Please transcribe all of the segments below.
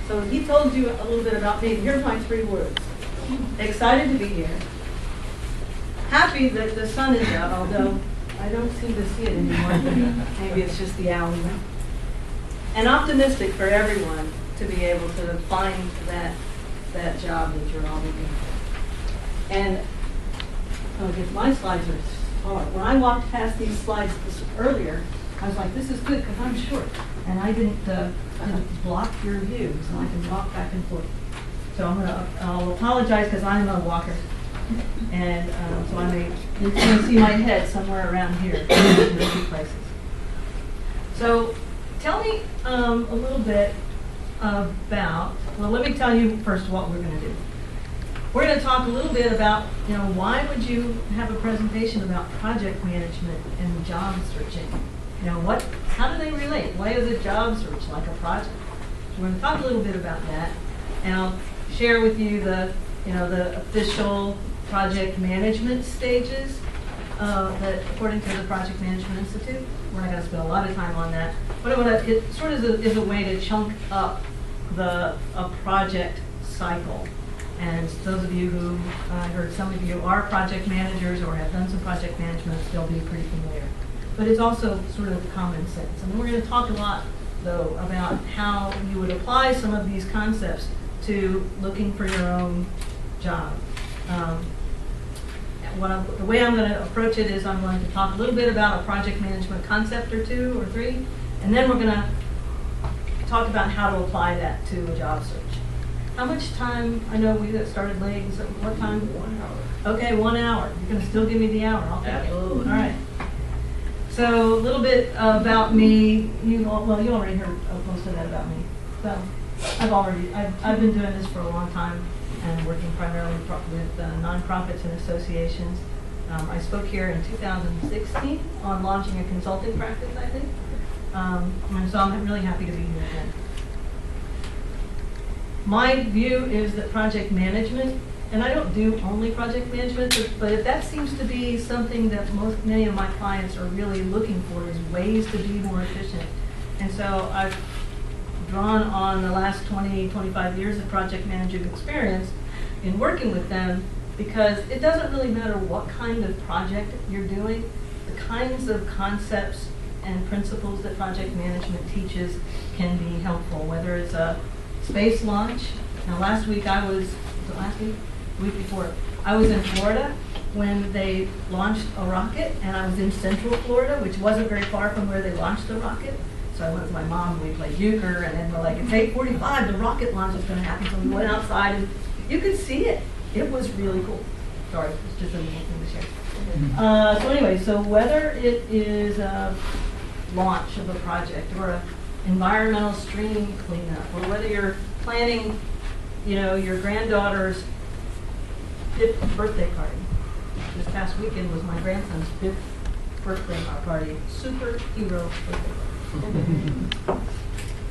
So he told you a little bit about me. Here's my 3 words. Excited to be here. Happy that the sun is out, although I don't seem to see it anymore. Maybe it's just the hour. And optimistic for everyone to be able to find that job that you're all looking for. And I guess my slides are hard. When I walked past these slides earlier, I was like, this is good because I'm short. And I didn't block your view, so I can walk back and forth. So I'll apologize because I'm a walker. And so you're going to see my head somewhere around here in a few places. So tell me a little bit about, well, let me tell you first what we're going to do. We're going to talk a little bit about, why would you have a presentation about project management and job searching? How do they relate? Why is a job search like a project? So we're going to talk a little bit about that, and I'll share with you the official project management stages that, according to the Project Management Institute. We're not going to spend a lot of time on that, but it sort of is a way to chunk up a project cycle. And those of you who, I heard some of you are project managers or have done some project management, they'll be pretty familiar. But it's also sort of common sense. And we're going to talk a lot, though, about how you would apply some of these concepts to looking for your own job. The way I'm going to approach it is I'm going to talk a little bit about a project management concept or 2 or 3, and then we're going to talk about how to apply that to a job search. How much time? I know we started late. So what time? 1 hour. Okay, 1 hour. You're going to still give me the hour. I'll take Absolutely. it. All right. So a little bit about me. You already heard most of that about me. So I've been doing this for a long time and working primarily with nonprofits and associations. I spoke here in 2016 on launching a consulting practice, I think. And so I'm really happy to be here again. My view is that project management, and I don't do only project management, but that seems to be something that many of my clients are really looking for, is ways to be more efficient. And so I've drawn on the last 20, 25 years of project management experience in working with them, because it doesn't really matter what kind of project you're doing, the kinds of concepts and principles that project management teaches can be helpful, whether it's a space launch. Now the week before, I was in Florida when they launched a rocket, and I was in Central Florida, which wasn't very far from where they launched the rocket. So I went with my mom, we played euchre, and then we're like, it's 8:45, the rocket launch is going to happen. So we went outside, and you could see it. It was really cool. Sorry, it's just a little thing to share. So anyway, so whether it is a launch of a project or an environmental stream cleanup, or whether you're planning, your granddaughter's 5th birthday party. This past weekend was my grandson's 5th birthday party, superhero birthday party.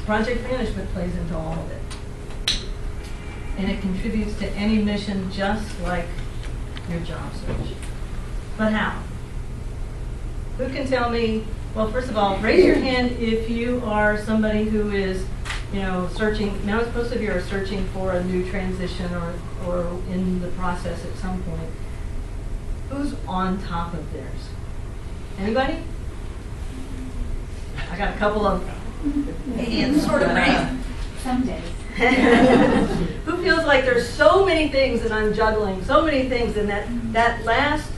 Project management plays into all of it. And it contributes to any mission, just like your job search. But how? Who can tell me? Well, first of all, raise your hand if you are somebody who is, searching. Now, most of you are searching for a new transition or in the process at some point. Who's on top of theirs? Anybody? I got a couple of hands sort of raised. Some days. Who feels like there's so many things that I'm juggling, so many things, and that last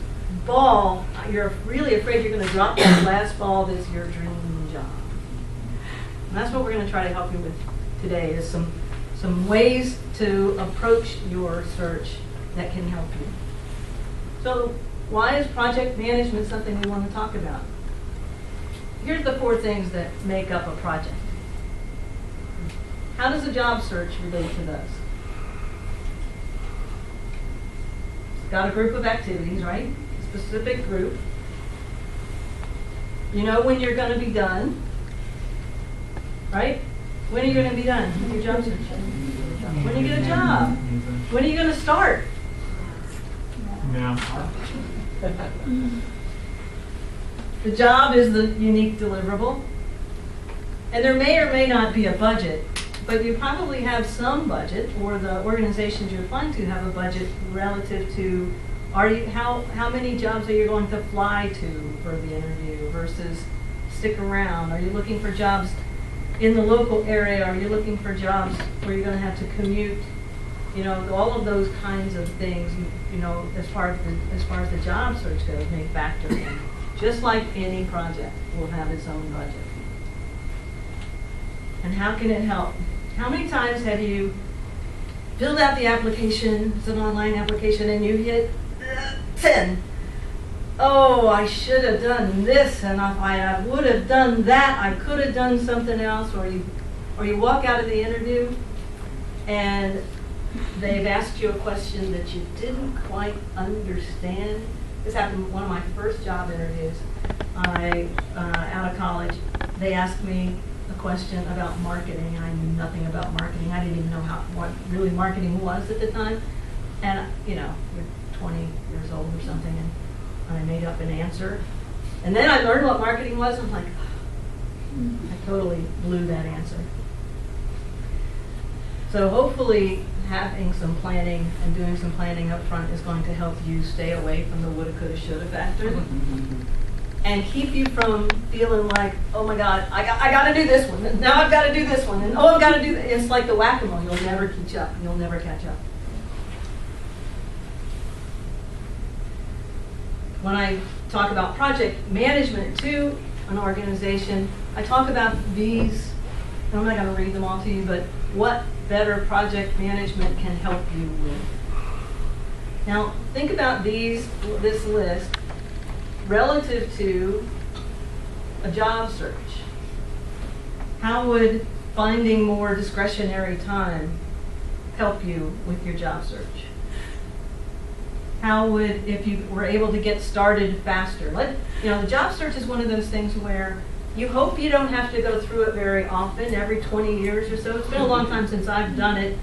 ball, you're really afraid you're going to drop that last ball that's your dream job. And that's what we're going to try to help you with today, is some ways to approach your search that can help you. So why is project management something we want to talk about? Here's the 4 things that make up a project. How does a job search relate to those? It's got a group of activities, right? A specific group. You know when you're going to be done, right? When are you going to be done with your job search? When you get a job. When are you going to start? Yeah. The job is the unique deliverable. And there may or may not be a budget, but you probably have some budget, or the organizations you're applying to have a budget relative to, how many jobs are you going to fly to for the interview versus stick around? Are you looking for jobs in the local area? Are you looking for jobs where you're going to have to commute? You know, all of those kinds of things, you know, as far as the job search goes, may factor in. Just like any project will have its own budget. And how can it help? How many times have you filled out the application, it's an online application, and you hit 10? Oh, I should have done this, and if I would have done that, I could have done something else. Or you walk out of the interview, and they've asked you a question that you didn't quite understand. This happened one of my first job interviews. Out of college, they asked me a question about marketing, and I knew nothing about marketing. I didn't even know what really marketing was at the time. And you know, you're 20 years old or something, and I made up an answer. And then I learned what marketing was, and I'm like, I totally blew that answer. So hopefully having some planning and doing some planning up front is going to help you stay away from the woulda, coulda, shoulda factor. And keep you from feeling like, oh my God, I got to do this one. And now I've got to do this one. And oh, I've got to do that. It's like the whack-a-mole. You'll never catch up. You'll never catch up. When I talk about project management to an organization, I talk about these, and I'm not going to read them all to you, but what better project management can help you with. Now, think about this list relative to a job search. How would finding more discretionary time help you with your job search? How would, if you were able to get started faster? The job search is one of those things where you hope you don't have to go through it very often, every 20 years or so. It's been a long time since I've done it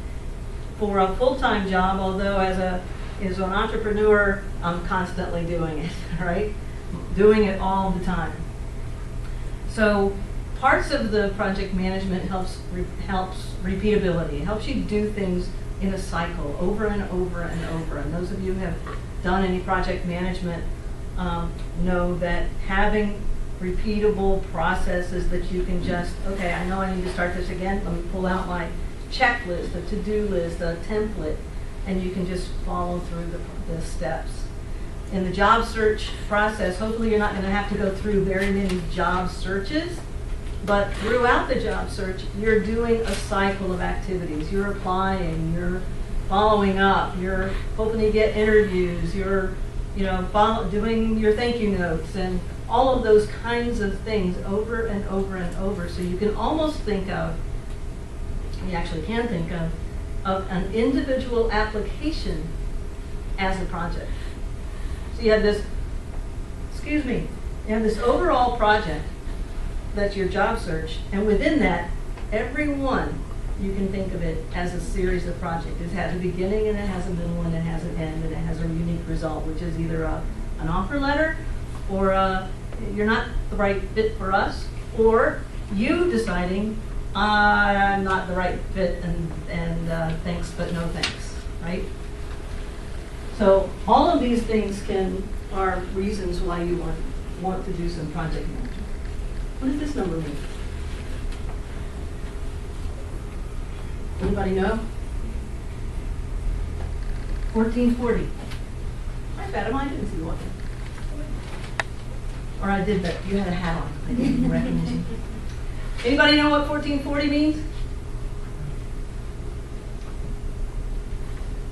for a full-time job, although as an entrepreneur, I'm constantly doing it, right? Doing it all the time. So parts of the project management helps repeatability. It helps you do things in a cycle over and over and over. And those of you who have done any project management know that having repeatable processes that you can just, okay, I know I need to start this again. Let me pull out my checklist, a to-do list, a template, and you can just follow through the steps. In the job search process, hopefully you're not going to have to go through very many job searches, but throughout the job search, you're doing a cycle of activities. You're applying, you're following up, you're hoping to get interviews, you're doing your thank you notes, and all of those kinds of things over and over and over. So you can almost think of, you actually can think of an individual application as a project. So you have this, you have this overall project that's your job search, and within that, every one, you can think of it as a series of projects. It has a beginning, and it has a middle, and it has an end, and it has a unique result, which is either an offer letter, or you're not the right fit for us, or you deciding I'm not the right fit, and thanks but no thanks, right? So all of these things are reasons why you want to do some project management. What does this number mean? Anybody know? 1440. I bet him I didn't see one. Or I did, but you had a hat on. I didn't recognize you. Anybody know what 1440 means?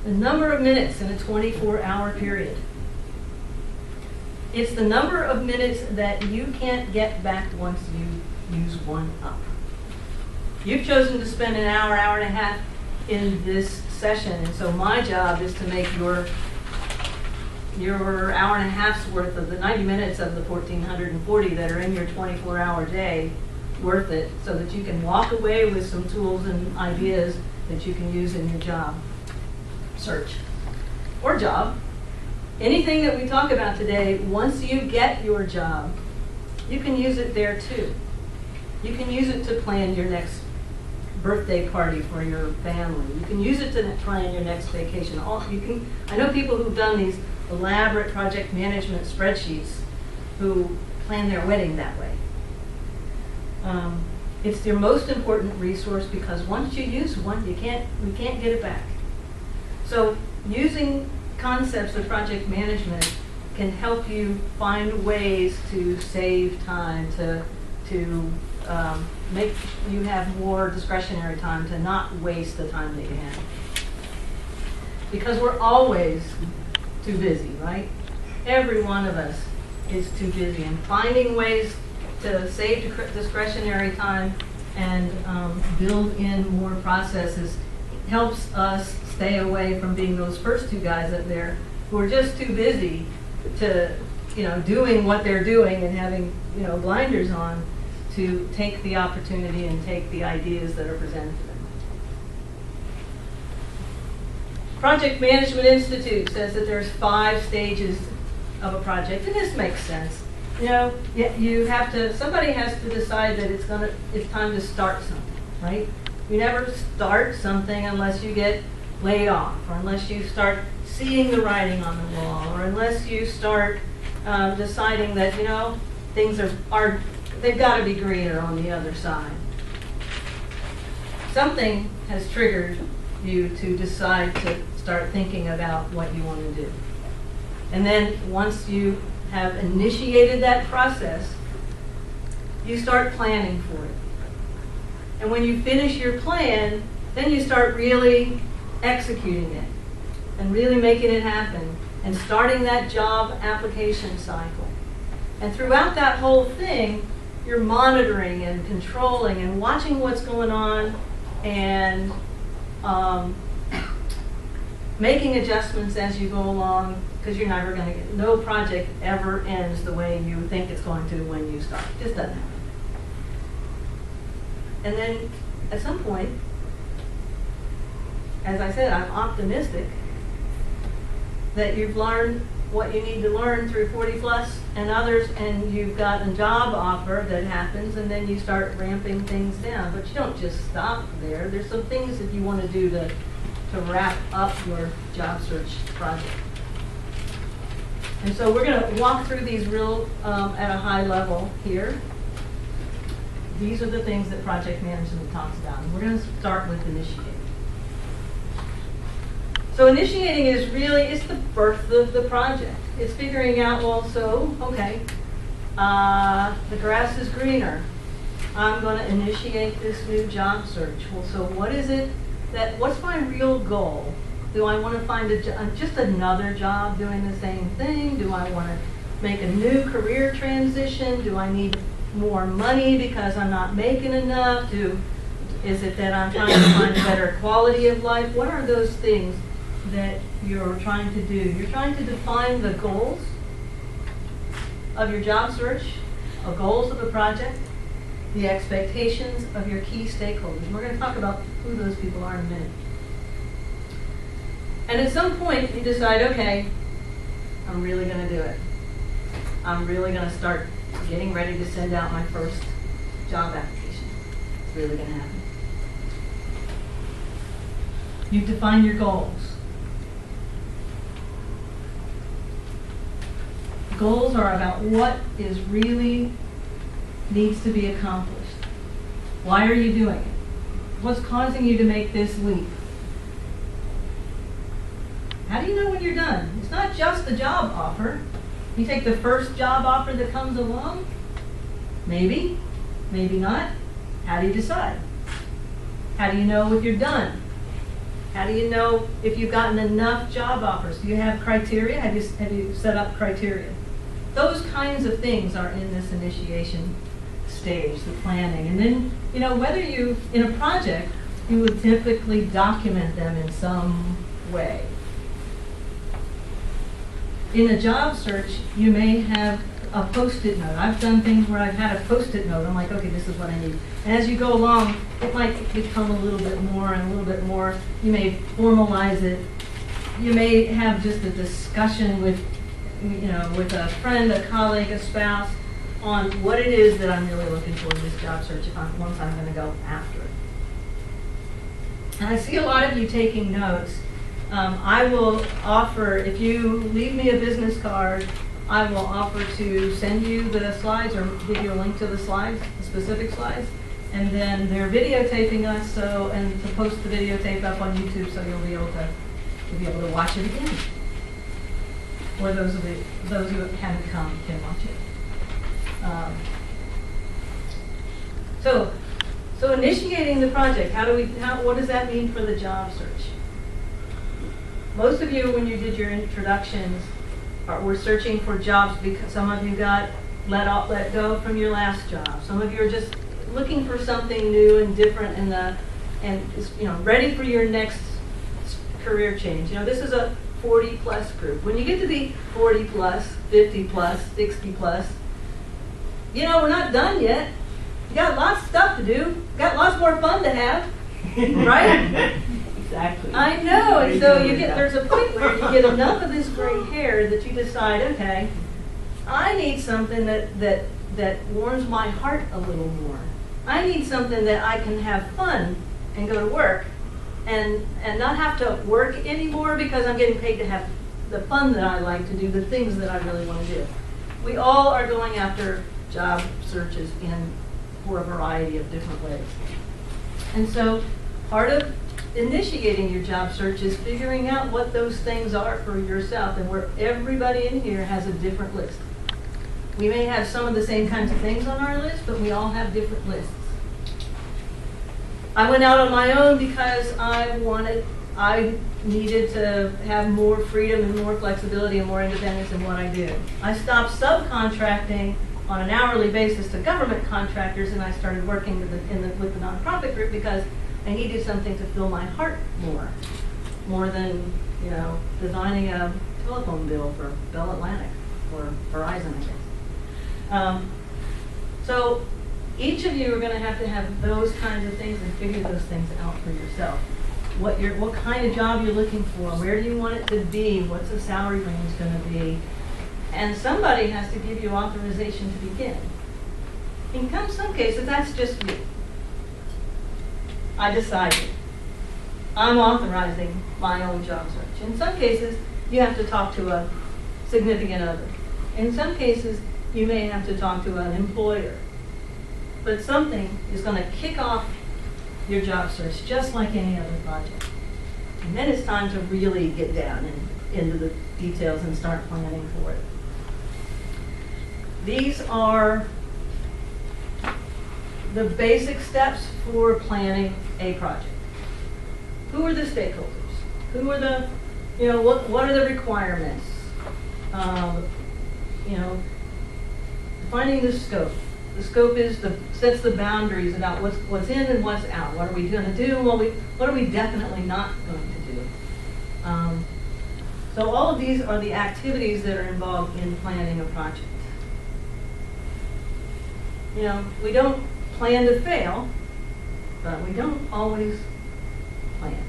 The number of minutes in a 24-hour period. It's the number of minutes that you can't get back once you use one up. You've chosen to spend an hour, hour and a half in this session, and so my job is to make your hour and a half's worth of the 90 minutes of the 1,440 that are in your 24-hour day worth it, so that you can walk away with some tools and ideas that you can use in your job search or job. Anything that we talk about today, once you get your job, you can use it there too. You can use it to plan your next birthday party for your family. You can use it to plan your next vacation. I know people who've done these elaborate project management spreadsheets who plan their wedding that way. It's your most important resource because once you use one, we can't get it back. So using concepts of project management can help you find ways to save time, to make you have more discretionary time, to not waste the time that you have. Because we're always too busy, right? Every one of us is too busy, and finding ways to save discretionary time and build in more processes helps us stay away from being those first two guys up there who are just too busy to, doing what they're doing and having, blinders on to take the opportunity and take the ideas that are presented to them. Project Management Institute says that there's 5 stages of a project, and this makes sense. Somebody has to decide that it's time to start something, right? You never start something unless you get laid off, or unless you start seeing the writing on the wall, or unless you start deciding that, things they've got to be greener on the other side. Something has triggered you to decide to start thinking about what you want to do. And then once you have initiated that process, you start planning for it. And when you finish your plan, then you start really executing it and really making it happen and starting that job application cycle. And throughout that whole thing, you're monitoring and controlling and watching what's going on and making adjustments as you go along, because you're never going to get, no project ever ends the way you think it's going to when you start. It just doesn't happen. And then at some point, as I said, I'm optimistic that you've learned what you need to learn through 40 Plus and others, and you've got a job offer that happens, and then you start ramping things down. But you don't just stop there. There's some things that you want to do to wrap up your job search project. And so we're going to walk through these real at a high level here. These are the things that project management talks about. And we're going to start with initiating. So initiating is really, it's the birth of the project. It's figuring out, the grass is greener. I'm going to initiate this new job search. Well, so what is it what's my real goal? Do I want to find just another job doing the same thing? Do I want to make a new career transition? Do I need more money because I'm not making enough? Is it that I'm trying to find a better quality of life? What are those things that you're trying to do? You're trying to define the goals of your job search, the goals of the project, the expectations of your key stakeholders. And we're going to talk about who those people are in a minute. And at some point, you decide, okay, I'm really going to do it. I'm really going to start getting ready to send out my first job application. It's really going to happen. You've defined your goals. Goals are about what is really needs to be accomplished. Why are you doing it? What's causing you to make this leap? How do you know when you're done? It's not just the job offer. You take the first job offer that comes along. Maybe, maybe not. How do you decide? How do you know if you're done? How do you know if you've gotten enough job offers? Do you have criteria? Have you set up criteria? Those kinds of things are in this initiation stage, the planning. And then, whether you, in a project, you would typically document them in some way. In a job search, you may have a Post-it note. I've done things where I've had a Post-it note. I'm like, okay, this is what I need. And as you go along, it might become a little bit more and a little bit more. You may formalize it. You may have just a discussion with a friend, a colleague, a spouse, on what it is that I'm really looking for in this job search once I'm going to go after it. And I see a lot of you taking notes. I will offer, if you leave me a business card, I will offer to send you the slides or give you a link to the slides, the specific slides. And then they're videotaping us, and to post the videotape up on YouTube, so you'll be able to watch it again. Or those who haven't come can watch it. So initiating the project, what does that mean for the job search? Most of you, when you did your introductions, were searching for jobs because some of you got let go from your last job. Some of you are just looking for something new and different and ready for your next career change. This is a 40-plus group. When you get to be 40-plus, 50-plus, 60-plus, we're not done yet. You got lots of stuff to do. Got lots more fun to have, right? Exactly. I know. And so there's a point where you get enough of this gray hair that you decide, okay, I need something that warms my heart a little more. I need something that I can have fun and go to work and not have to work anymore because I'm getting paid to have the fun that I like to do, the things that I really want to do. We all are going after job searches for a variety of different ways. And so part of initiating your job search is figuring out what those things are for yourself, and where everybody in here has a different list. We may have some of the same kinds of things on our list, but we all have different lists. I went out on my own because I needed to have more freedom and more flexibility and more independence in what I do. I stopped subcontracting on an hourly basis to government contractors, and I started working with the nonprofit group because I needed something to fill my heart more than designing a telephone bill for Bell Atlantic or Verizon, I guess. So each of you are going to have those kinds of things and figure those things out for yourself. What kind of job you're looking for? Where do you want it to be? What's the salary range going to be? And somebody has to give you authorization to begin. In some cases, that's just me. I decided. I'm authorizing my own job search. In some cases, you have to talk to a significant other. In some cases, you may have to talk to an employer. But something is going to kick off your job search just like any other project. And then it's time to really get down into the details and start planning for it. These are the basic steps for planning a project. Who are the stakeholders? Who are the, what are the requirements? Defining the scope. The scope sets the boundaries about what's in and what's out. What are we going to do? What are we definitely not going to do? So all of these are the activities that are involved in planning a project. We don't plan to fail, but we don't always plan.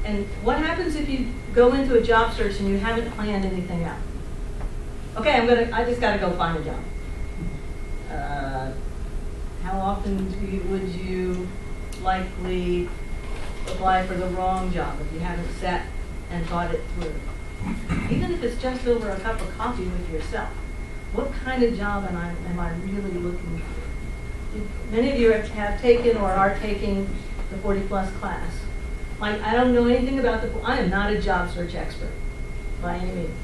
And what happens if you go into a job search and you haven't planned anything out? Okay, I just got to go find a job. How often would you likely apply for the wrong job if you haven't sat and thought it through? Even if it's just over a cup of coffee with yourself, what kind of job am I really looking for? Many of you have taken or are taking the 40-plus class. I don't know anything about I am not a job search expert by any means.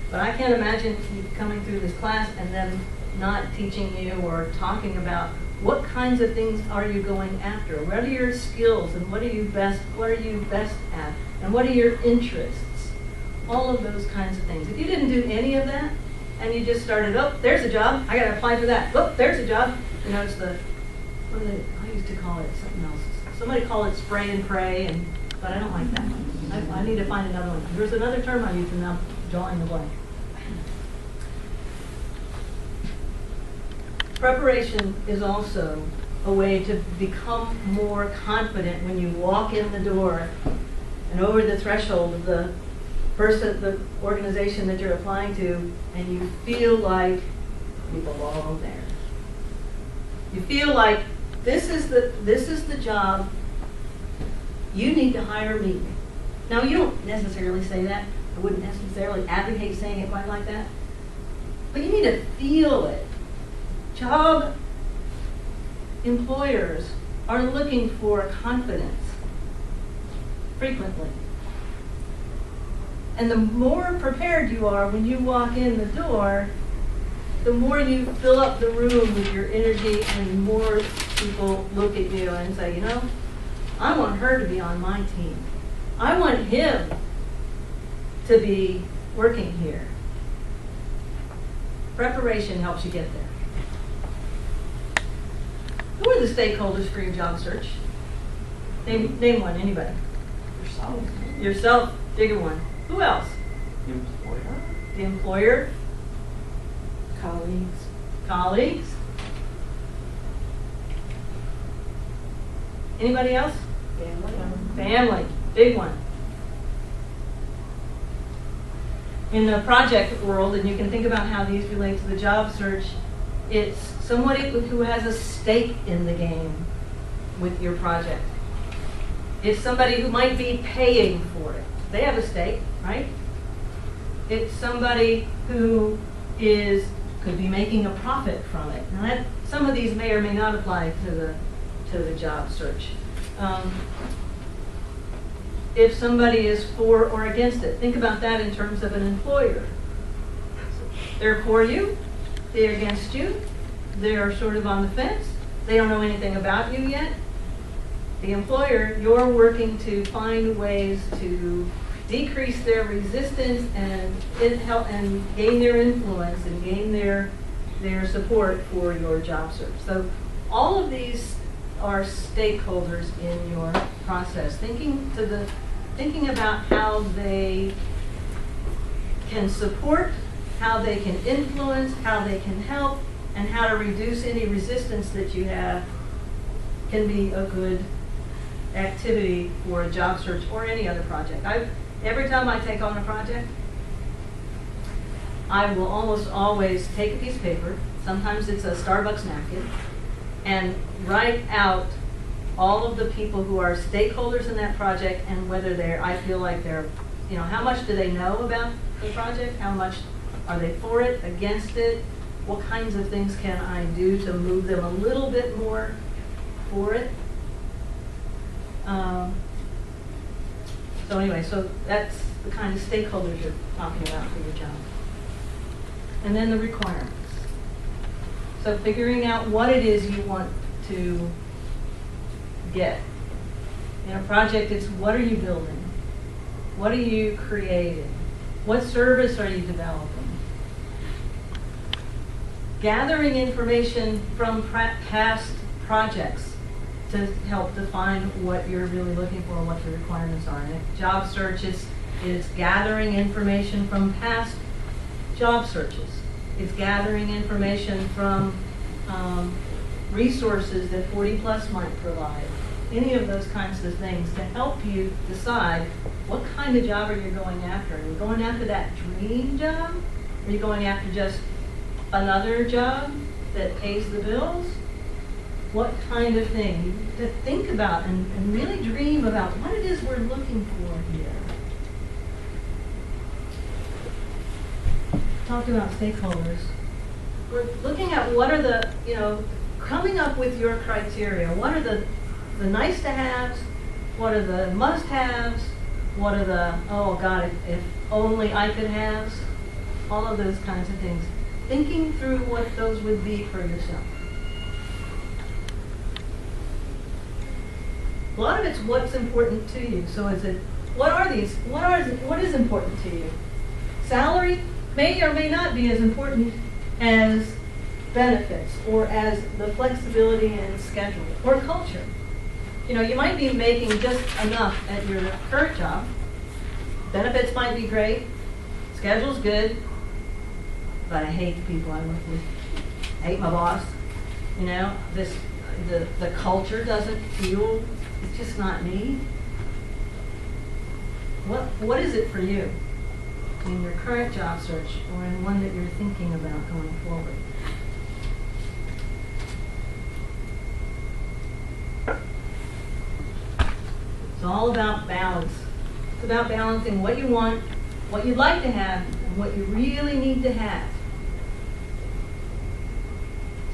But I can't imagine you coming through this class and them not teaching you or talking about what kinds of things are you going after? What are your skills and what are you best at? And what are your interests? All of those kinds of things. If you didn't do any of that and you just started, there's a job, I gotta apply for that. There's a job. It's I used to call it something else. Somebody call it spray and pray, but I don't like that one. I need to find another one. There's another term I used and now I'm drawing the blank. Preparation is also a way to become more confident when you walk in the door and over the threshold of the organization that you're applying to, and you feel like you belong there. You feel like this is the job you need to hire me. Now, you don't necessarily say that. I wouldn't necessarily advocate saying it quite like that. But you need to feel it. Job employers are looking for confidence frequently. And the more prepared you are when you walk in the door, the more you fill up the room with your energy, and more people look at you and say, you know, I want her to be on my team. I want him to be working here. Preparation helps you get there. Who are the stakeholders for your job search? Name one, anybody. Yourself. Yourself, bigger one. Who else? The employer. The employer. Colleagues. Colleagues. Anybody else? Family. Family, big one. In the project world, and you can think about how these relate to the job search, it's somebody who has a stake in the game with your project. It's somebody who might be paying for it. They have a stake, right? It's somebody who could be making a profit from it. Now some of these may or may not apply to the job search. If somebody is for or against it, think about that in terms of an employer. They're for you, they're against you, they're sort of on the fence, they don't know anything about you yet. The employer, you're working to find ways to decrease their resistance and gain their influence and gain their support for your job search. So all of these are stakeholders in your process. Thinking about how they can support, how they can influence, how they can help, and how to reduce any resistance that you have can be a good activity for a job search or any other project. Every time I take on a project, I will almost always take a piece of paper, sometimes it's a Starbucks napkin, and write out all of the people who are stakeholders in that project and whether I feel like they're, how much do they know about the project? How much are they for it, against it? What kinds of things can I do to move them a little bit more for it? So anyway, so that's the kind of stakeholders you're talking about for your job. And then the requirements. So figuring out what it is you want to get. In a project, it's what are you building? What are you creating? What service are you developing? Gathering information from past projects to help define what you're really looking for and what your requirements are. And a job search is gathering information from past job searches. It's gathering information from resources that 40 Plus might provide. Any of those kinds of things to help you decide what kind of job are you going after. Are you going after that dream job? Are you going after just another job that pays the bills? What kind of thing? To think about and really dream about what it is we're looking for here. Talked about stakeholders. We're looking at what are the, coming up with your criteria. What are the nice to haves? What are the must haves? What are the, oh God, if only I could haves? All of those kinds of things. Thinking through what those would be for yourself. A lot of it's what's important to you. So is it, what is important to you? Salary may or may not be as important as benefits or as the flexibility in schedule or culture. You might be making just enough at your current job. Benefits might be great. Schedule's good. But I hate the people I work with. I hate my boss. The culture doesn't feel, it's just not me. What is it for you in your current job search or in one that you're thinking about going forward? It's all about balance. It's about balancing what you want, what you'd like to have, and what you really need to have.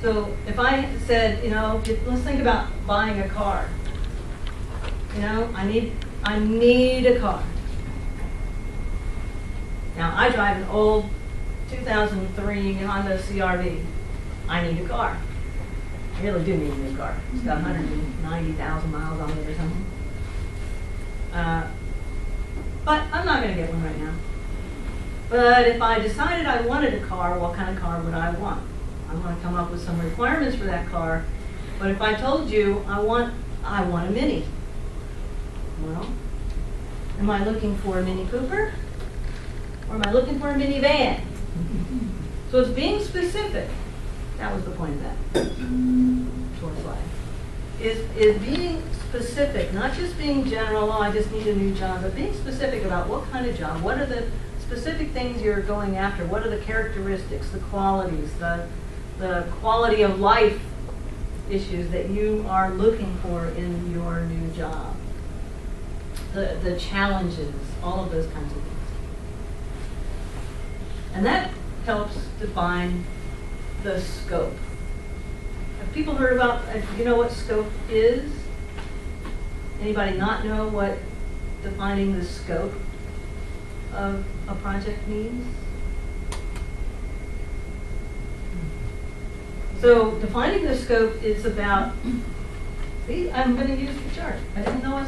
So if I said, you know, let's think about buying a car. You know, I need a car. Now, I drive an old 2003 Honda CR-V. I need a car. I really do need a new car. It's got 190,000 miles on it or something. But I'm not going to get one right now. But if I decided I wanted a car, what kind of car would I want? I'm going to come up with some requirements for that car. But if I told you I want a Mini, well, am I looking for a Mini Cooper? Or am I looking for a minivan? So it's being specific. That was the point of that. Short slide. Is being specific, not just being general, oh, I just need a new job, but being specific about what kind of job, what are the specific things you're going after, what are the characteristics, the qualities, the quality of life issues that you are looking for in your new job, the challenges, all of those kinds of things. And that helps define the scope. Have people heard about, you know what scope is? Anybody not know what defining the scope of a project means? So defining the scope is about, see, I'm going to use the chart. I didn't know I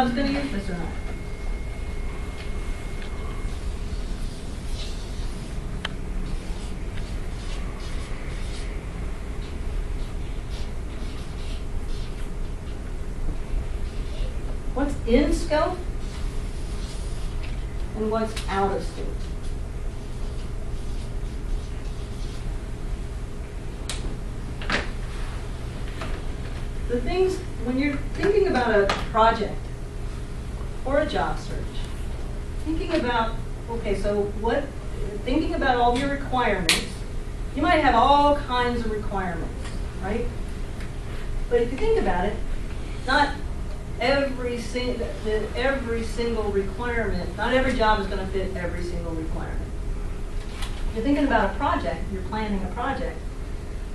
was going to use this or not. What's in scope and what's out of scope. The things, when you're thinking about a project or a job search, thinking about, okay, so thinking about all your requirements, you might have all kinds of requirements, right? But if you think about it, not every single requirement, not every job is going to fit every single requirement. If you're thinking about a project, you're planning a project,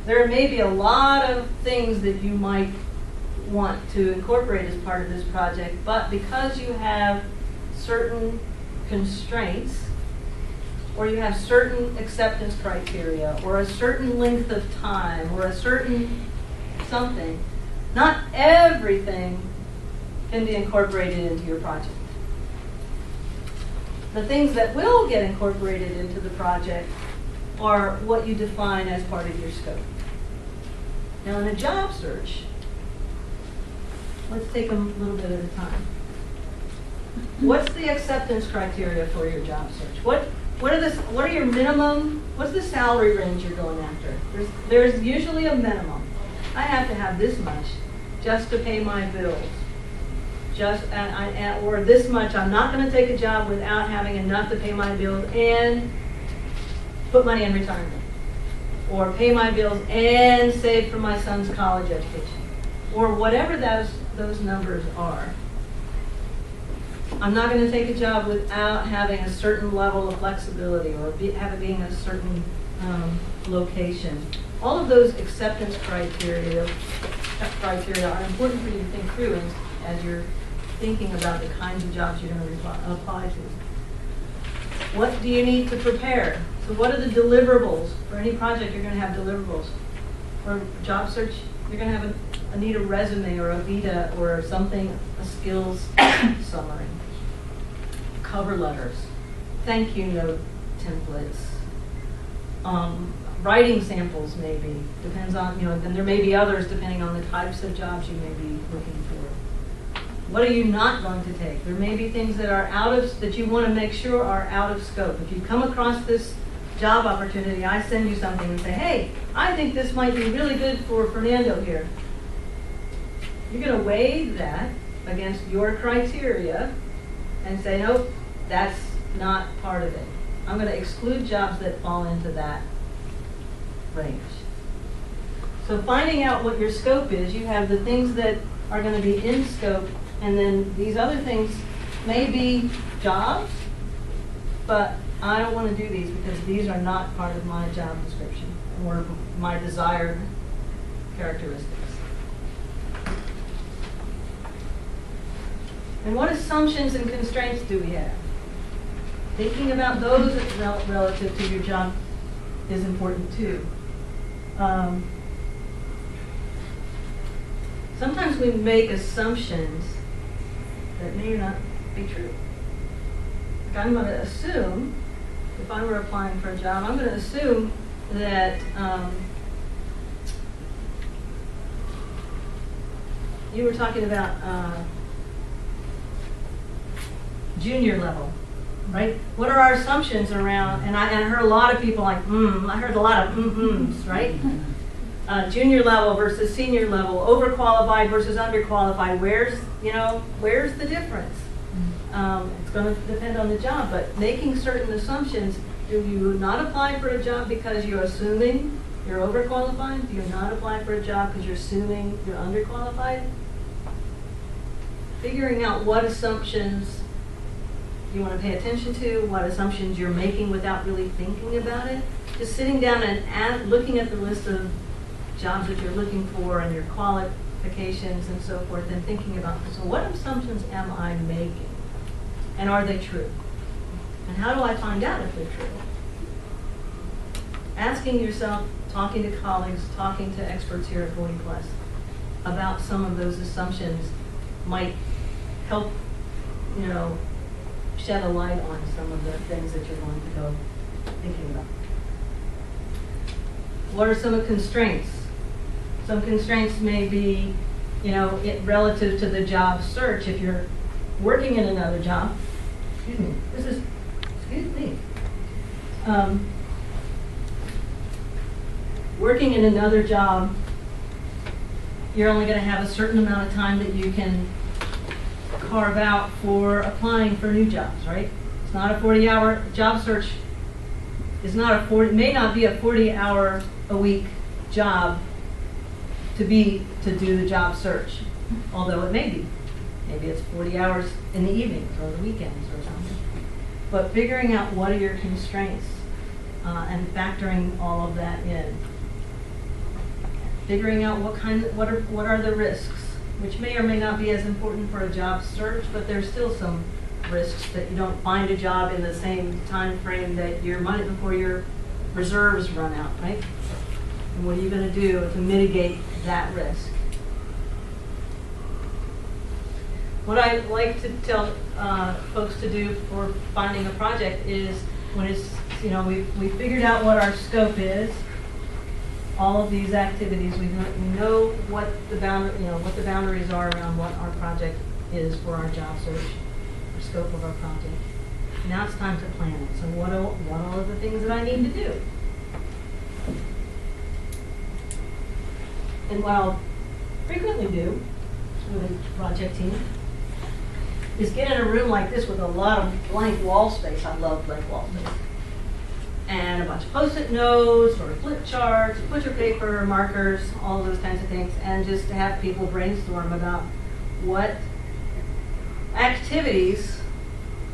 there may be a lot of things that you might want to incorporate as part of this project, but because you have certain constraints, or you have certain acceptance criteria, or a certain length of time, or a certain something, not everything can be incorporated into your project. The things that will get incorporated into the project are what you define as part of your scope. Now in a job search, let's take them a little bit at a time. What's the acceptance criteria for your job search? What are your minimum, what's the salary range you're going after? There's usually a minimum. I have to have this much just to pay my bills. Or this much, I'm not going to take a job without having enough to pay my bills and put money in retirement. Or pay my bills and save for my son's college education. Or whatever those numbers are. I'm not going to take a job without having a certain level of flexibility or have it being a certain location. All of those acceptance criteria are important for you to think through as you're thinking about the kinds of jobs you're going to apply to. What do you need to prepare? So what are the deliverables? For any project, you're going to have deliverables. For job search, you're going to have need a resume or a vita or something, a skills summary, cover letters, thank you note templates, writing samples maybe, depends on, and there may be others depending on the types of jobs you may be looking for. What are you not going to take? There may be things that are that you want to make sure are out of scope. If you come across this job opportunity, I send you something and say, hey, I think this might be really good for Fernando here. You're going to weigh that against your criteria and say, nope, that's not part of it. I'm going to exclude jobs that fall into that range. So finding out what your scope is, you have the things that are going to be in scope And then these other things may be jobs, but I don't want to do these because these are not part of my job description or my desired characteristics. And what assumptions and constraints do we have? Thinking about those relative to your job is important too. Sometimes we make assumptions that may not be true. Like I'm going to assume, if I were applying for a job, I'm going to assume that you were talking about junior level, right? What are our assumptions around, and I heard a lot of people like, I heard a lot of mm-hms, right? Junior level versus senior level, overqualified versus underqualified. Where's the difference? It's going to depend on the job, but making certain assumptions. Do you not apply for a job because you're assuming you're overqualified? Do you not apply for a job because you're assuming you're underqualified? Figuring out what assumptions you want to pay attention to, what assumptions you're making without really thinking about it. Just sitting down and looking at the list of jobs that you're looking for and your qualifications and so forth, and thinking about, so what assumptions am I making? And are they true? And how do I find out if they're true? Asking yourself, talking to colleagues, talking to experts here at Voting Plus about some of those assumptions might help, shed a light on some of the things that you're going to go thinking about. What are some constraints? Some constraints may be, relative to the job search. If you're working in another job, excuse me. Working in another job, you're only going to have a certain amount of time that you can carve out for applying for new jobs, right? It's not a 40-hour job search. May not be a 40-hour a week job to do the job search, although it may be. Maybe it's 40 hours in the evenings or the weekends or something. But figuring out what are your constraints and factoring all of that in. Figuring out what are the risks, which may or may not be as important for a job search, but there's still some risks that you don't find a job in the same time frame that your money before your reserves run out, right? And what are you going to do to mitigate that risk? What I like to tell folks to do for finding a project is when it's, we figured out what our scope is, all of these activities, we know what the boundaries are around what our project is for our job search, the scope of our project. Now it's time to plan it. So what are all of the things that I need to do? And what I'll frequently do with a project team is get in a room like this with a lot of blank wall space. I love blank wall space. And a bunch of Post-it notes or flip charts, butcher paper, markers, all those kinds of things, and just to have people brainstorm about what activities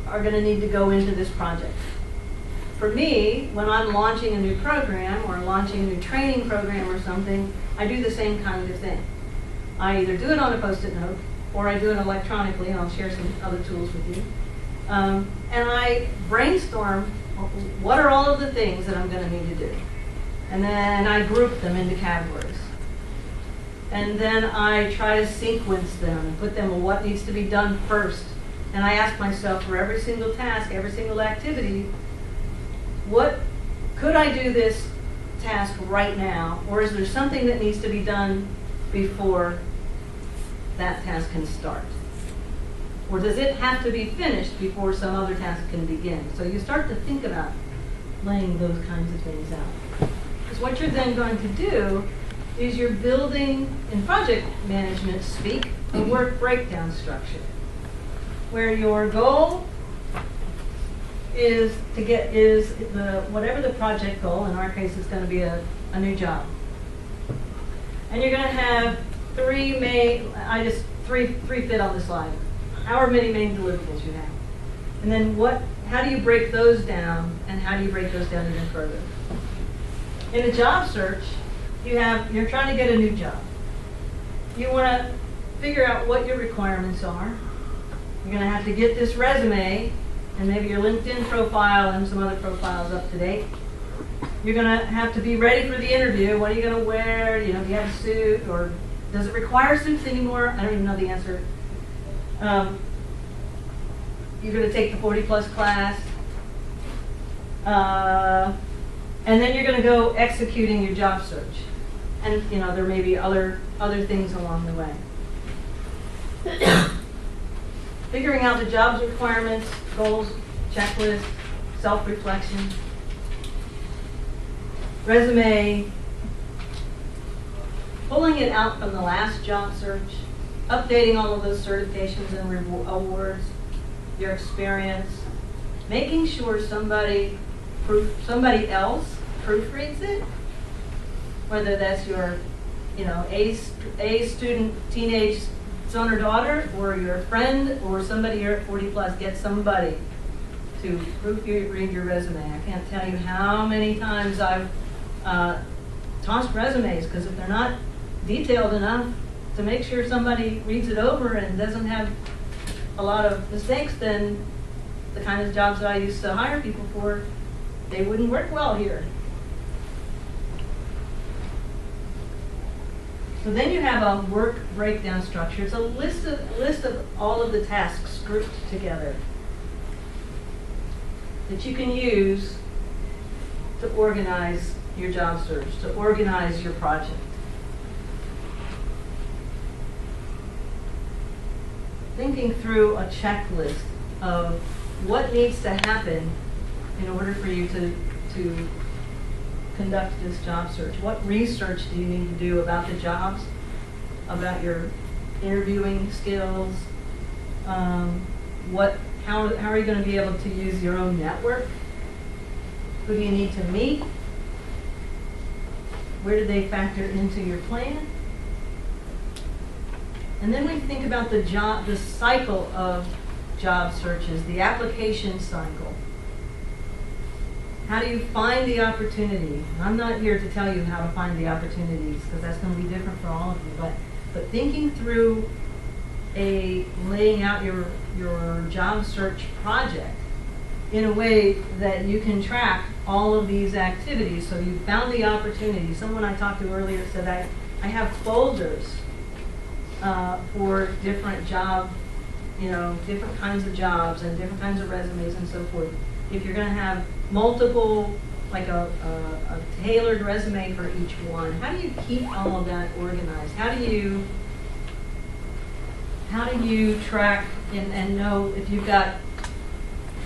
are going to need to go into this project. For me, when I'm launching a new program or launching a new training program or something, I do the same kind of thing. I either do it on a Post-it note or I do it electronically, and I'll share some other tools with you. And I brainstorm what are all of the things that I'm going to need to do. And then I group them into categories. And then I try to sequence them and put them on what needs to be done first. And I ask myself for every single task, every single activity, what could I do this task right now? Or is there something that needs to be done before that task can start? Or does it have to be finished before some other task can begin? So you start to think about laying those kinds of things out. Because what you're then going to do is you're building, in project management speak, a work breakdown structure, where your goal is to get whatever the project goal, in our case it's going to be a new job. And you're going to have three three fit on the slide. However many main deliverables you have. And then how do you break those down, and how do you break those down even further? In a job search, you're trying to get a new job. You want to figure out what your requirements are. You're going to have to get this resume and maybe your LinkedIn profile and some other profiles up to date. You're going to have to be ready for the interview. What are you going to wear? Do you have a suit, or does it require suits anymore? I don't even know the answer. You're going to take the 40+ class. And then you're going to go executing your job search. And there may be other things along the way. Figuring out the job's requirements, goals, checklist, self-reflection, resume, pulling it out from the last job search, updating all of those certifications and awards, your experience, making sure somebody else proofreads it, whether that's your A student, teenage son or daughter, or your friend, or somebody here at 40+, get somebody to proofread your resume. I can't tell you how many times I've tossed resumes, because if they're not detailed enough to make sure somebody reads it over and doesn't have a lot of mistakes, then the kind of jobs that I used to hire people for, they wouldn't work well here. So then you have a work breakdown structure. It's a list of all of the tasks grouped together that you can use to organize your job search, to organize your project. Thinking through a checklist of what needs to happen in order for you to conduct this job search. What research do you need to do about the jobs, about your interviewing skills? How are you going to be able to use your own network? Who do you need to meet? Where do they factor into your plan? And then we think about the cycle of job searches, the application cycle. How do you find the opportunity? I'm not here to tell you how to find the opportunities, because that's going to be different for all of you. But thinking through laying out your job search project in a way that you can track all of these activities. So you found the opportunity. Someone I talked to earlier said I have folders for different different kinds of jobs and different kinds of resumes and so forth. If you're going to have multiple, like a tailored resume for each one, how do you keep all of that organized? How do you track and know if you've got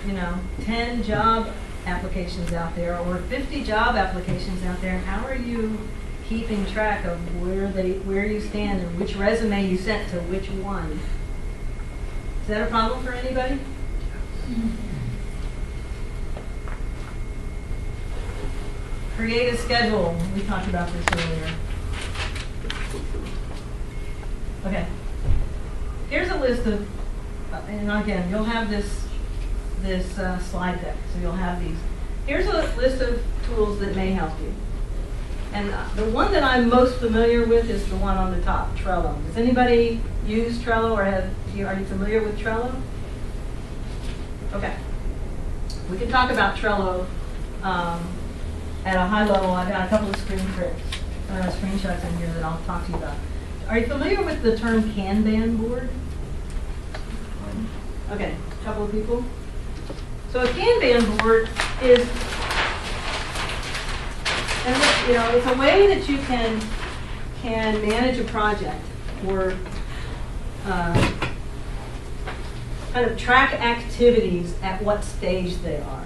10 job applications out there or 50 job applications out there? How are you keeping track of where you stand and which resume you sent to which one? Is that a problem for anybody? Create a schedule. We talked about this earlier. Okay. Here's a list of, and again, you'll have this slide deck, so you'll have these. Here's a list of tools that may help you. And the one that I'm most familiar with is the one on the top, Trello. Does anybody use Trello, or are you familiar with Trello? Okay. We can talk about Trello at a high level. I've got a couple of screenshots in here that I'll talk to you about. Are you familiar with the term Kanban board? Okay, a couple of people. So a Kanban board is, it's a way that you can manage a project or kind of track activities at what stage they are.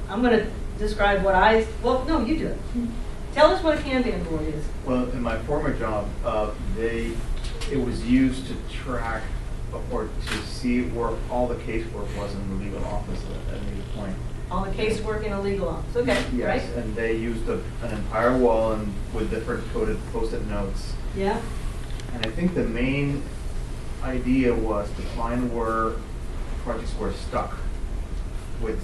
I'm going to describe no, you do it. Tell us what a Kanban board is. Well, in my former job, it was used to track or to see where all the casework was in the legal office at any point. All the casework in a legal office. Okay, yes, right? And they used an entire wall and with different coded post-it notes. Yeah. And I think the main idea was to find where projects were stuck with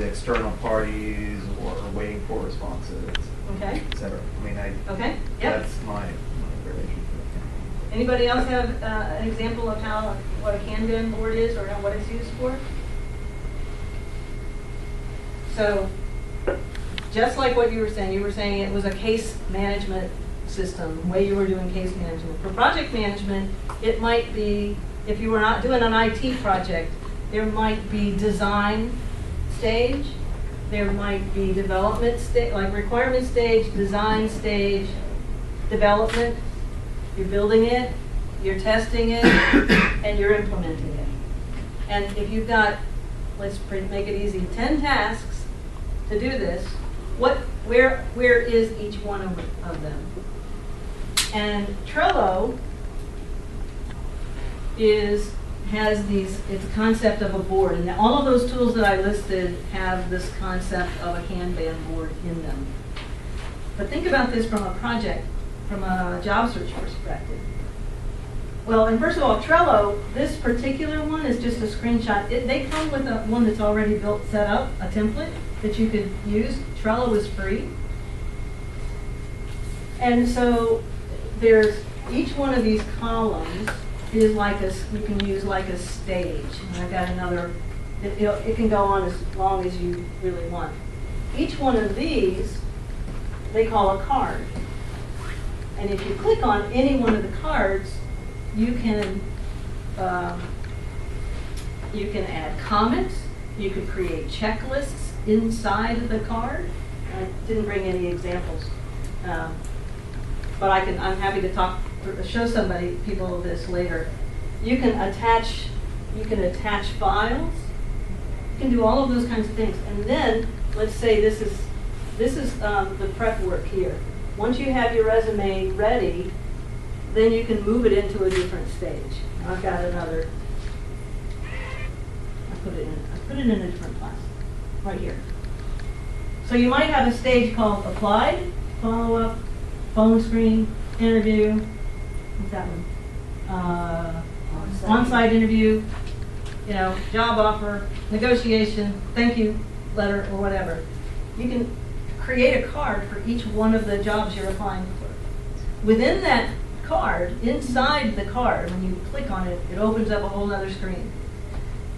external parties or waiting for responses, Okay, et cetera. I mean, okay, yep. that's my relationship. Anybody else have an example of what a Kanban board is or what it's used for? So, just like what you were saying it was a case management system, the way you were doing case management. For project management, it might be, if you were not doing an IT project, there might be design stage, there might be development stage, like requirement stage, design stage, development. You're building it, you're testing it, and you're implementing it. And if you've got, let's make it easy, 10 tasks to do this, where is each one of them? And Trello has its concept of a board, and all of those tools that I listed have this concept of a Kanban board in them. But think about this from a job search perspective. Well, and first of all, Trello, this particular one is just a screenshot. They come with one that's already built, set up, a template that you could use. Trello is free. And so there's each one of these columns is you can use like a stage. And I've got another, it can go on as long as you really want. Each one of these, they call a card. And if you click on any one of the cards, you can add comments. You could create checklists inside of the card. I didn't bring any examples, but I'm happy to show people this later. You can attach files. You can do all of those kinds of things. And then let's say this is the prep work here. Once you have your resume ready, then you can move it into a different stage. I've got another. I put it in a different class, right here. So you might have a stage called applied, follow-up, phone screen, interview. What's that one? On-site interview. Job offer, negotiation, thank you letter, or whatever. You can create a card for each one of the jobs you're applying for. Within that card, inside the card, when you click on it, it opens up a whole other screen.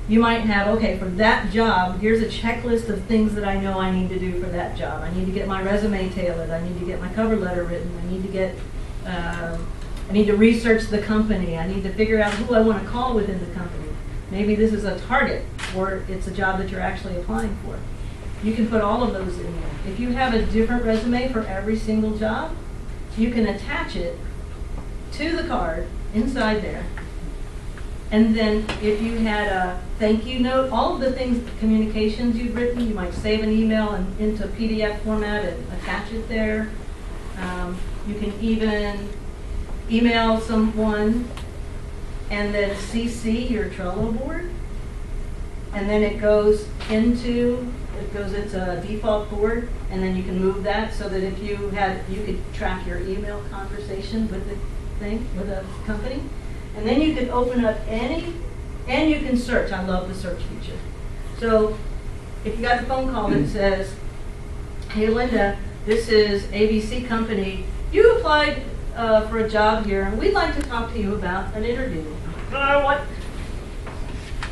You might have, okay, for that job, here's a checklist of things that I know I need to do for that job. I need to get my resume tailored. I need to get my cover letter written. I need to research the company. I need to figure out who I want to call within the company. Maybe this is a target, or it's a job that you're actually applying for. You can put all of those in there. If you have a different resume for every single job, you can attach it to the card inside there. And then if you had a thank you note, all of the things, communications you've written, you might save an email into PDF format and attach it there. You can even email someone and then CC your Trello board. And then it goes into a default board, and then you can move that so that if you could track your email conversation with a company. And then you can open up and you can search. I love the search feature. So if you got the phone call that says, hey Linda, this is ABC company. You applied for a job here, and we'd like to talk to you about an interview.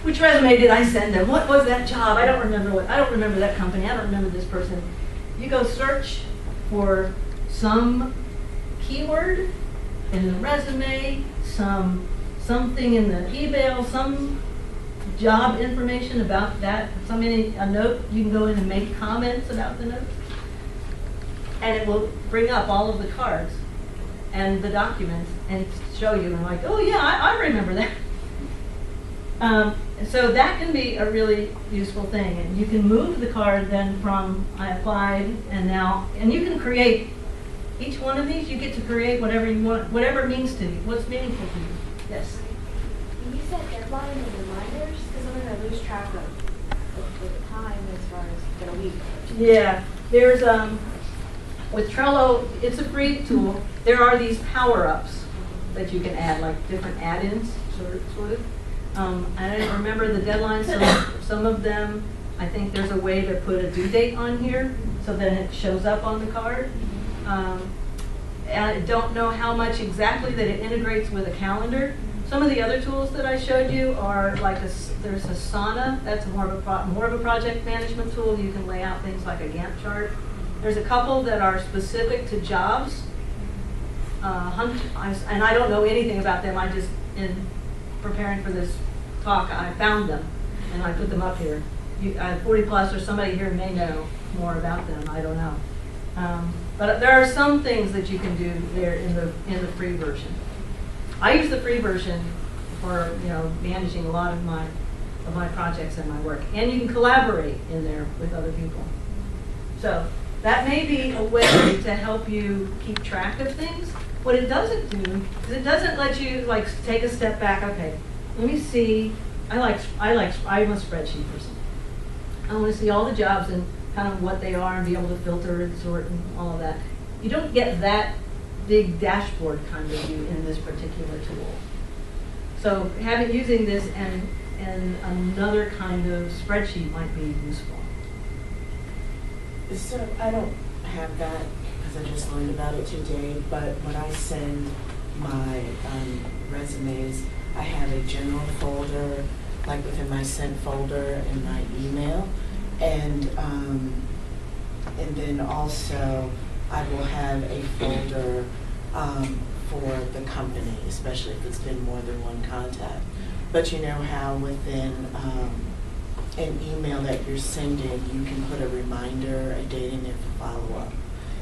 Which resume did I send them? What was that job? I don't remember that company. I don't remember this person. You go search for some keyword in the resume, something in the email, some job information about that, a note. You can go in and make comments about the note, and it will bring up all of the cards and the documents and show you. And like, oh yeah, I remember that. So that can be a really useful thing, and you can move the card then from I applied and you can create each one of these. You get to create whatever you want, whatever it means to you, what's meaningful to you. Yes. You said deadline and reminders, because I'm going to lose track of the time as far as the week. Yeah, there's with Trello, it's a free tool. There are these power-ups. that you can add, like different add-ins, sort of. I don't remember the deadlines, some of them, I think there's a way to put a due date on here, so that it shows up on the card. I don't know how much exactly that it integrates with a calendar. Some of the other tools that I showed you are like there's Asana, that's more of a project management tool. You can lay out things like a Gantt chart. There's a couple that are specific to jobs. And I don't know anything about them. I just, in preparing for this talk, I found them and I put them up here. 40 Plus or somebody here may know more about them. I don't know. But there are some things that you can do there in the free version. I use the free version for managing a lot of my projects and my work, and you can collaborate in there with other people. So that may be a way to help you keep track of things. What it doesn't do is it doesn't let you like take a step back. Okay, let me see. I'm a spreadsheet person. I want to see all the jobs and kind of what they are and be able to filter and sort and all of that. You don't get that big dashboard kind of view in this particular tool. So using this and another kind of spreadsheet might be useful. So I don't have that because I just learned about it today, but when I send my resumes, I have a general folder, like within my sent folder in my email, and then also I will have a folder for the company, especially if it's been more than one contact. But you know how within an email that you're sending, you can put a reminder, a date in it for follow-up.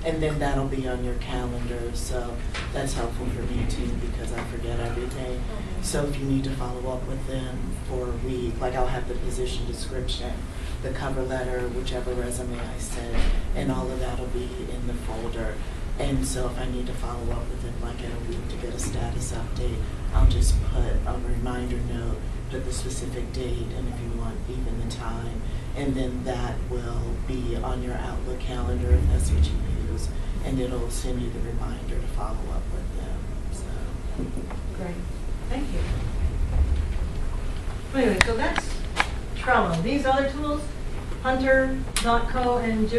And then that'll be on your calendar, so that's helpful for me too because I forget everything. So if you need to follow up with them for a week, like I'll have the position description, the cover letter, whichever resume I send, and all of that'll be in the folder. And so if I need to follow up with them like in a week to get a status update, I'll just put a reminder note, put the specific date, and if you want, even the time. And then that will be on your Outlook calendar if that's what you use. And it'll send you the reminder to follow up with them. So. Great. Thank you. Anyway, so that's Trello. These other tools, Hunter.co and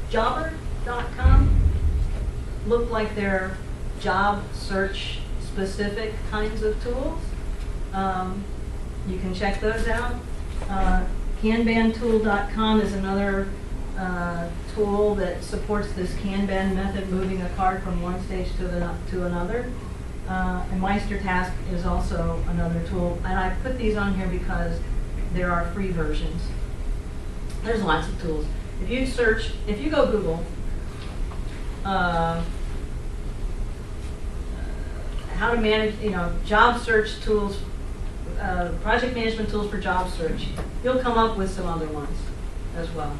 Jobber.com, look like they're job search specific kinds of tools. You can check those out. Kanbantool.com is another tool that supports this Kanban method, moving a card from one stage to another. And Meistertask is also another tool. And I put these on here because there are free versions. There's lots of tools. If you go Google, how to manage, job search tools, project management tools for job search, you'll come up with some other ones as well.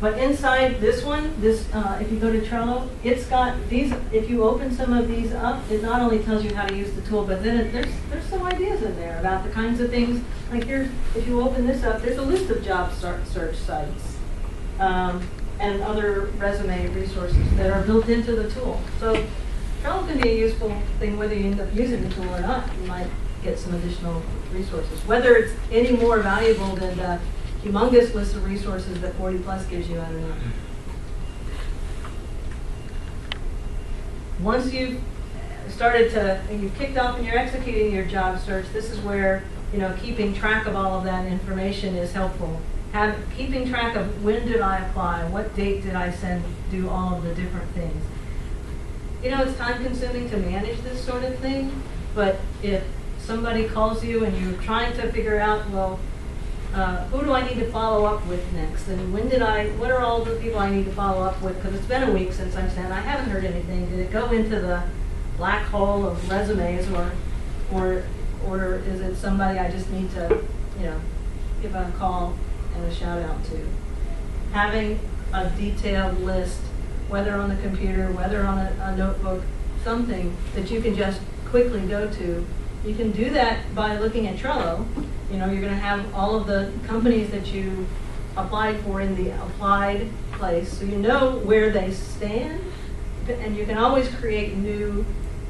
But inside this one, if you go to Trello, it's got these. If you open some of these up, it not only tells you how to use the tool, but then there's some ideas in there about the kinds of things. Like if you open this up, there's a list of job search sites and other resume resources that are built into the tool. So Trello can be a useful thing whether you end up using the tool or not. You might get some additional resources. Whether it's any more valuable than the humongous list of resources that 40 Plus gives you, I don't know. Once you've you've kicked off and you're executing your job search, this is where keeping track of all of that information is helpful. Keeping track of when did I apply, what date did I do all of the different things. It's time consuming to manage this sort of thing, but if somebody calls you and you're trying to figure out, well, who do I need to follow up with next? And what are all the people I need to follow up with? Because it's been a week since I sent, I haven't heard anything. Did it go into the black hole of resumes or is it somebody I just need to, give a call and a shout out to? Having a detailed list, whether on the computer, whether on a notebook, something that you can just quickly go to. You can do that by looking at Trello. You're going to have all of the companies that you applied for in the applied place, so you know where they stand, and you can always create new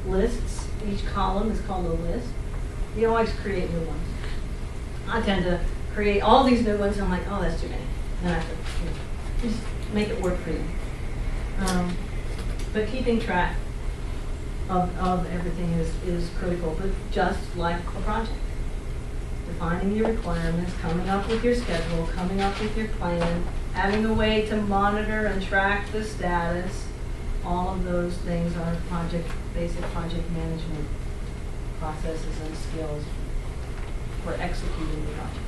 lists. Each column is called a list. You always create new ones. I tend to create all these new ones, and I'm like, oh, that's too many. Then I have to just make it work for you. But keeping track of everything is critical, but just like a project. Defining your requirements, coming up with your schedule, coming up with your plan, having a way to monitor and track the status. All of those things are basic project management processes and skills for executing the project.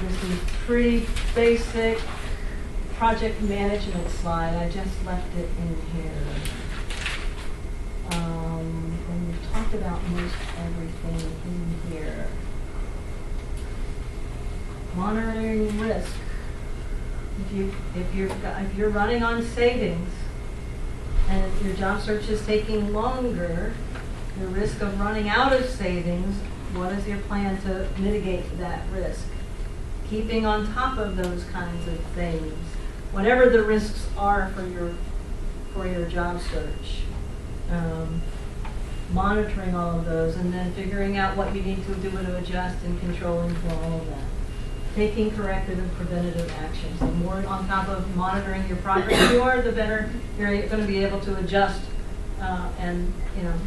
This is pretty basic project management slide. I just left it in here. And we've talked about most everything in here. Monitoring risk. If you're running on savings and if your job search is taking longer, the risk of running out of savings, what is your plan to mitigate that risk? Keeping on top of those kinds of things, whatever the risks are for your job search. Monitoring all of those and then figuring out what you need to do to adjust and controlling for all of that. Taking corrective and preventative actions. The more on top of monitoring your progress you are, the better you're going to be able to adjust and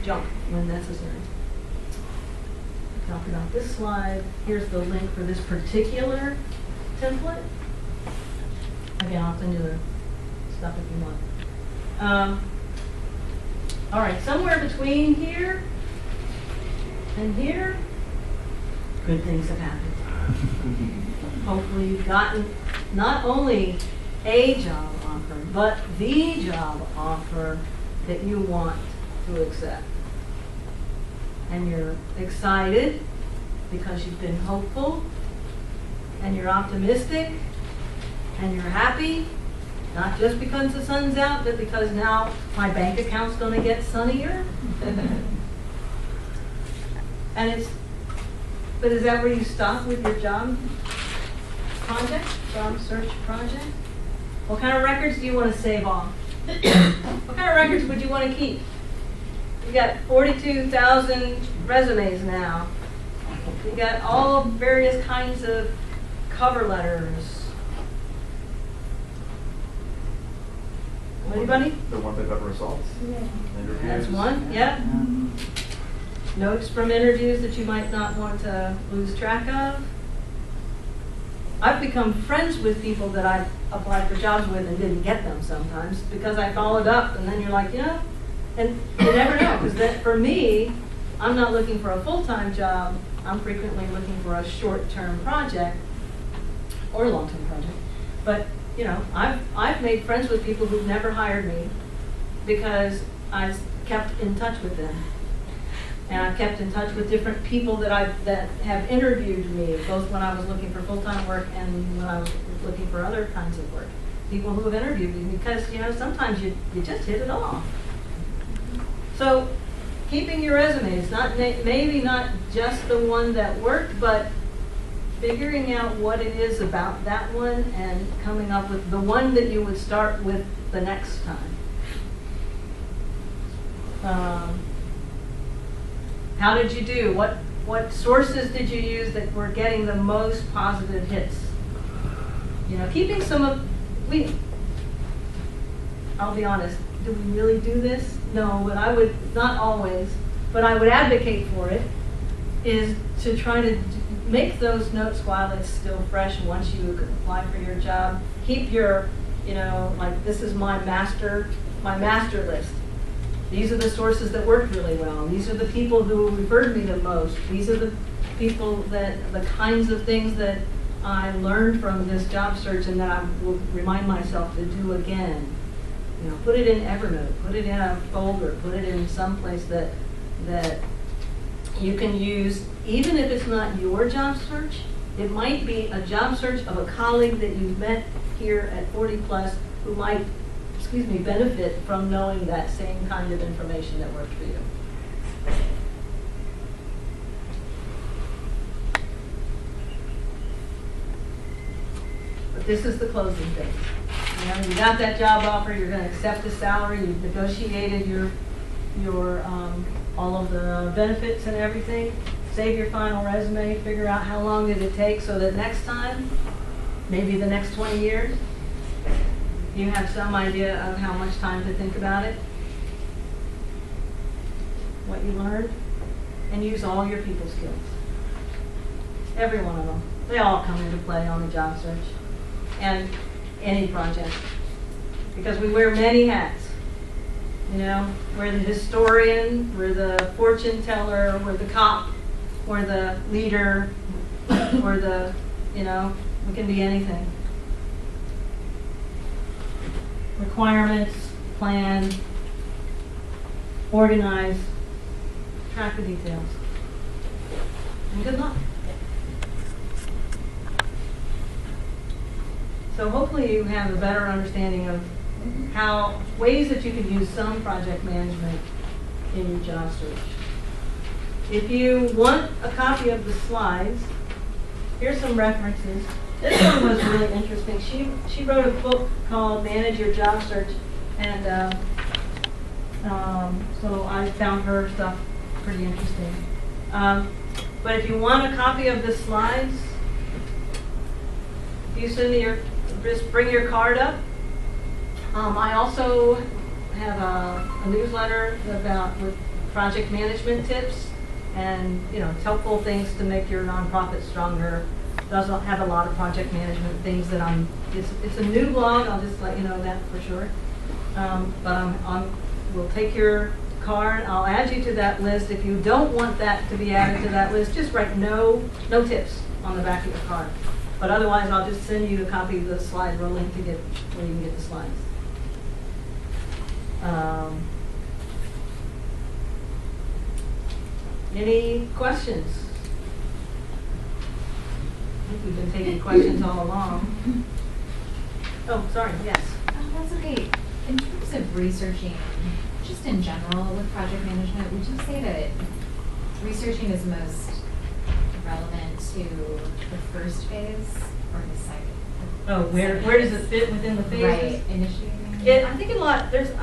jump when necessary. Talk about this slide. Here's the link for this particular template. Again, I'll send you the stuff if you want. All right, somewhere between here and here, good things have happened. Hopefully you've gotten not only a job offer, but the job offer that you want to accept. And you're excited because you've been hopeful, and you're optimistic, and you're happy, not just because the sun's out, but because now my bank account's going to get sunnier. But is that where you stop with your job search project? What kind of records do you want to save off? What kind of records would you want to keep? You got 42,000 resumes now. You got all various kinds of cover letters. Anybody? The one that got results? Interviews? That's one, yeah. Notes from interviews that you might not want to lose track of. I've become friends with people that I applied for jobs with and didn't get them sometimes because I followed up, and then you're like, and you never know, because for me, I'm not looking for a full-time job. I'm frequently looking for a short-term project or a long-term project. But I've made friends with people who've never hired me because I kept in touch with them. And I've kept in touch with different people that have interviewed me, both when I was looking for full-time work and when I was looking for other kinds of work. People who have interviewed me because, sometimes you just hit it off. So keeping your resumes, maybe not just the one that worked, but figuring out what it is about that one and coming up with the one that you would start with the next time. How did you do? What sources did you use that were getting the most positive hits? Keeping I'll be honest, do we really do this? No, but I would, not always, but I would advocate for it, is to try to make those notes while it's still fresh once you apply for your job. Keep your, this is my master list. These are the sources that worked really well. These are the people who referred me the most. These are the kinds of things that I learned from this job search and that I will remind myself to do again. Put it in Evernote, put it in a folder, put it in some place that you can use, even if it's not your job search. It might be a job search of a colleague that you've met here at 40 Plus who might benefit from knowing that same kind of information that worked for you. but this is the closing phase. You know, you got that job offer, you're gonna accept the salary, you've negotiated your, all of the benefits and everything. Save your final resume, figure out how long did it take so that next time, maybe the next 20 years, you have some idea of how much time to think about it, what you learned, and use all your people skills. Every one of them. They all come into play on the job search and any project. Because we wear many hats. You know, we're the historian, we're the fortune teller, we're the cop, we're the leader, we're the, you know, we can be anything. Requirements, plan, organize, track the details. And good luck. So hopefully you have a better understanding of how, ways that you could use some project management in your job search. If you want a copy of the slides, here's some references. This one was really interesting. She wrote a book called Manage Your Job Search, and so I found her stuff pretty interesting. But if you want a copy of the slides, you send me just bring your card up. I also have a newsletter with project management tips and, you know, helpful things to make your nonprofit stronger. Doesn't have a lot of project management things that it's a new blog, I'll just let you know that for sure. But we'll take your card, I'll add you to that list. If you don't want that to be added to that list, just write no tips on the back of your card. But otherwise, I'll just send you a copy of the slide or a link to get where you can get the slides. Any questions? I think we've been taking questions all along. Oh, sorry, yes. That's okay. In terms of researching, just in general with project management, would you say that researching is most relevant to the first phase or the second? Oh, where does it fit within the phases? Right, initiating. I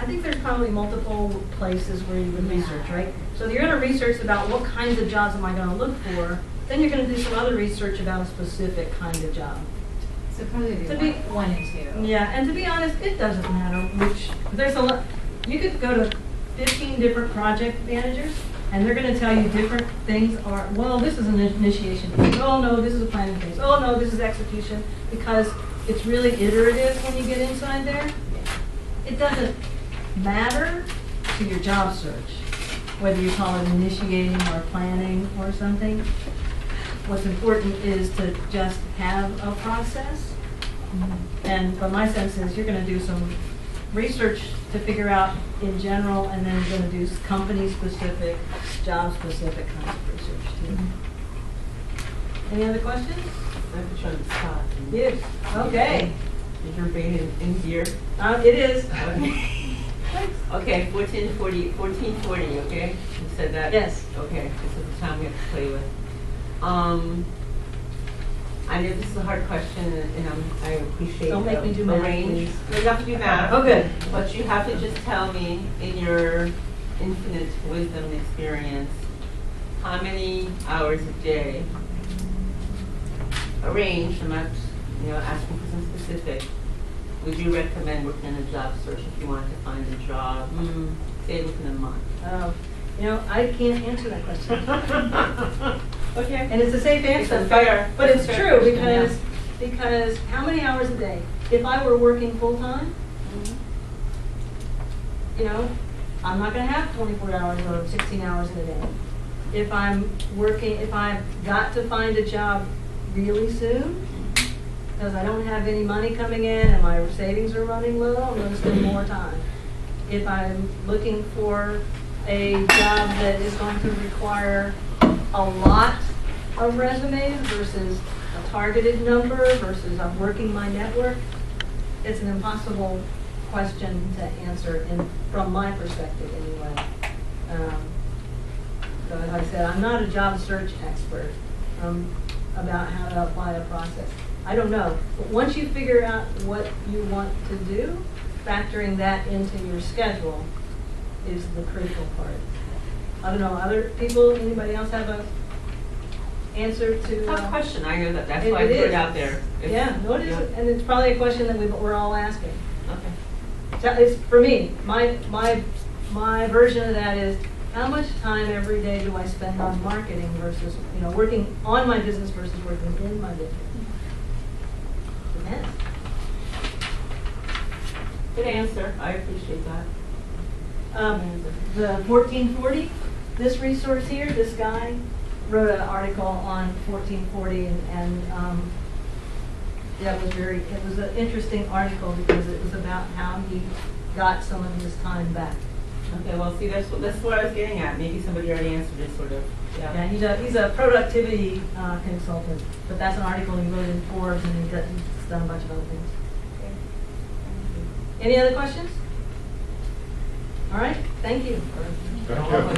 think there's probably multiple places where you would research, right? So you're going to research about what kinds of jobs am I going to look for. Then you're going to do some other research about a specific kind of job. So probably one and two. Yeah, and to be honest, it doesn't matter which. There's a lot. You could go to 15 different project managers, and they're going to tell you different things. Or, well, this is an initiation phase. Oh no, this is a planning phase. Oh no, this is execution. Because it's really iterative when you get inside there. It doesn't matter to your job search whether you call it initiating or planning or something. What's important is to just have a process. But my sense is you're going to do some research to figure out in general, and then you're going to do company-specific, job-specific kinds of research too. Any other questions? I have to try to stop. Yes. Okay. Is your being in gear? It is. Okay, 1440, okay? You said that? Yes. Okay, this is the time we have to play with. I know this is a hard question, and I appreciate Don't make me do the math, range. please. No, you have to do math. Oh, good. But you have to just tell me, in your infinite wisdom and experience, how many hours a day, a range, I'm not, asking for some specific, would you recommend working in a job search if you wanted to find a job, say within a month? Oh, I can't answer that question. Okay. And it's a safe answer, It's fair. but it's Fair true question, because how many hours a day? If I were working full-time, I'm not going to have 24 hours or 16 hours in a day. If I've got to find a job really soon, because I don't have any money coming in and my savings are running low, I'm going to spend more time. If I'm looking for a job that is going to require a lot of resumes versus a targeted number versus I'm working my network, it's an impossible question to answer from my perspective anyway. So as I said, I'm not a job search expert about how to apply a process. I don't know. But once you figure out what you want to do, factoring that into your schedule is the critical part. I don't know, other people, anybody else have a answer to? Tough question, I know that, that's It- why I it put it is. out there. It's- Yeah, no, it is, yeah. and it's probably a question that we're all asking. Okay. So it's, for me, my version of that is, how much time every day do I spend on marketing versus, working on my business versus working in my business? Depends. Good answer, I appreciate that. The 1440, this resource here, this guy wrote an article on 1440 and that was it was an interesting article because it was about how he got some of his time back. Okay, well, see, that's what I was getting at, maybe somebody already answered it, sort of, Yeah, he's a productivity consultant, but that's an article he wrote in Forbes and he's done a bunch of other things. Any other questions? All right, thank you. Thank you.